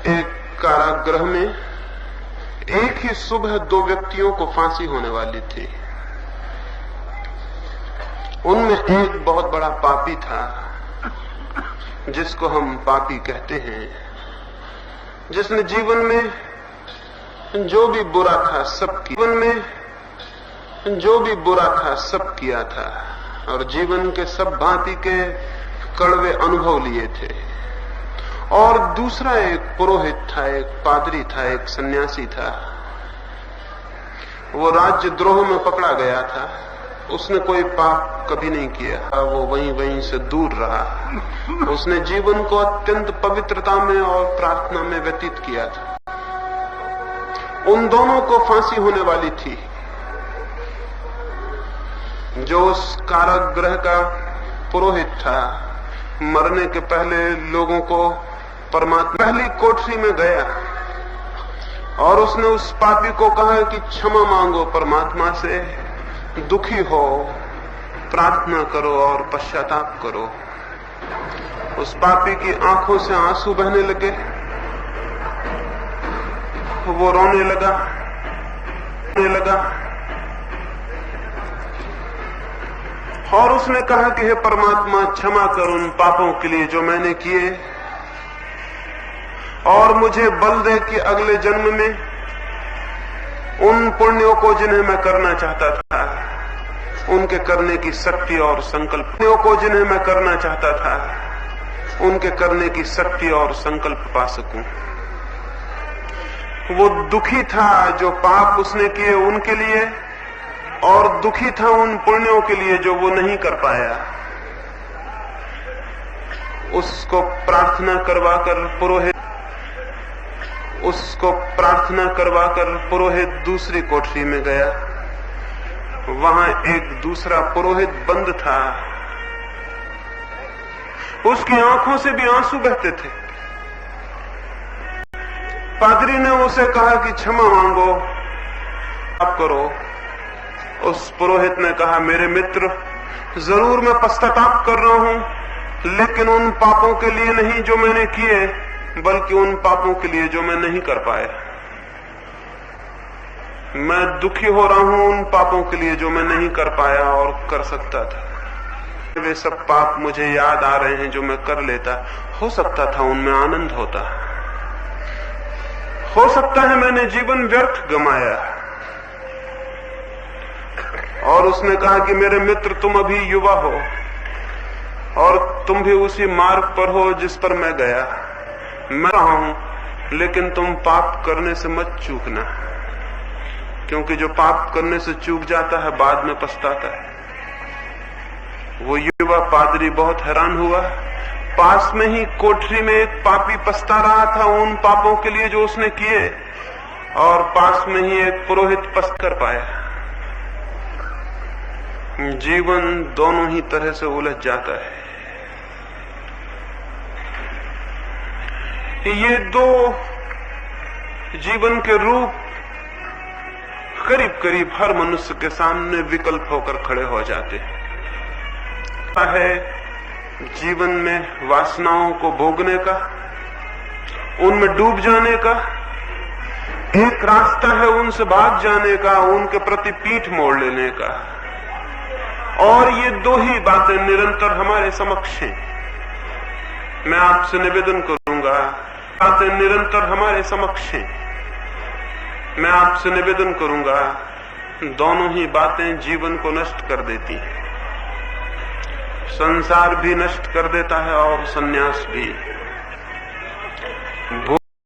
एक कारागृह में एक ही सुबह दो व्यक्तियों को फांसी होने वाली थी। उनमें एक बहुत बड़ा पापी था, जिसको हम पापी कहते हैं, जिसने जीवन में जो भी बुरा था सब जीवन में जो भी बुरा था सब किया था और जीवन के सब भांति के कड़वे अनुभव लिए थे। और दूसरा एक पुरोहित था, एक पादरी था, एक सन्यासी था। वो राज्यद्रोह में पकड़ा गया था। उसने कोई पाप कभी नहीं किया, वो वहीं से दूर रहा। उसने जीवन को अत्यंत पवित्रता में और प्रार्थना में व्यतीत किया था। उन दोनों को फांसी होने वाली थी। जो उस कारागृह का पुरोहित था, मरने के पहले लोगों को परमात्मा पहली कोठरी में गया और उसने उस पापी को कहा कि क्षमा मांगो परमात्मा से, दुखी हो, प्रार्थना करो और पश्चाताप करो। उस पापी की आंखों से आंसू बहने लगे। वो रोने लगा। और उसने कहा कि हे परमात्मा, क्षमा कर उन पापों के लिए जो मैंने किए, और मुझे बल दे कि अगले जन्म में उन पुण्यों को जिन्हें मैं करना चाहता था, उनके करने की शक्ति और संकल्प, पुण्यों को जिन्हें मैं करना चाहता था, उनके करने की शक्ति और संकल्प पा सकूं। वो दुखी था जो पाप उसने किए उनके लिए, और दुखी था उन पुण्यों के लिए जो वो नहीं कर पाया। उसको प्रार्थना करवाकर पुरोहित दूसरी कोठरी में गया। वहां एक दूसरा पुरोहित बंद था। उसकी आंखों से भी आंसू बहते थे। पादरी ने उसे कहा कि क्षमा मांगो, आप करो। उस पुरोहित ने कहा, मेरे मित्र, जरूर मैं पश्चाताप कर रहा हूं, लेकिन उन पापों के लिए नहीं जो मैंने किए, बल्कि उन पापों के लिए जो मैं नहीं कर पाया। मैं दुखी हो रहा हूं उन पापों के लिए जो मैं नहीं कर पाया और कर सकता था। वे सब पाप मुझे याद आ रहे हैं जो मैं कर लेता। हो सकता था उनमें आनंद होता। हो सकता है मैंने जीवन व्यर्थ गमाया। और उसने कहा कि मेरे मित्र, तुम अभी युवा हो और तुम भी उसी मार्ग पर हो जिस पर मैं गया। मैं रहा हूं, लेकिन तुम पाप करने से मत चूकना, क्योंकि जो पाप करने से चूक जाता है बाद में पछताता है। वो युवा पादरी बहुत हैरान हुआ। पास में ही कोठरी में एक पापी पछता रहा था उन पापों के लिए जो उसने किए, और पास में ही एक पुरोहित पछता कर पाया। जीवन दोनों ही तरह से उलझ जाता है। ये दो जीवन के रूप करीब करीब हर मनुष्य के सामने विकल्प होकर खड़े हो जाते हैं। जीवन में वासनाओं को भोगने का, उनमें डूब जाने का। एक रास्ता है उनसे भाग जाने का, उनके प्रति पीठ मोड़ लेने का। और ये दो ही बातें निरंतर हमारे समक्ष हैं। मैं आपसे निवेदन करूंगा, बातें निरंतर हमारे समक्ष हैं। मैं आपसे निवेदन करूंगा, दोनों ही बातें जीवन को नष्ट कर देती हैं। संसार भी नष्ट कर देता है और संन्यास भी।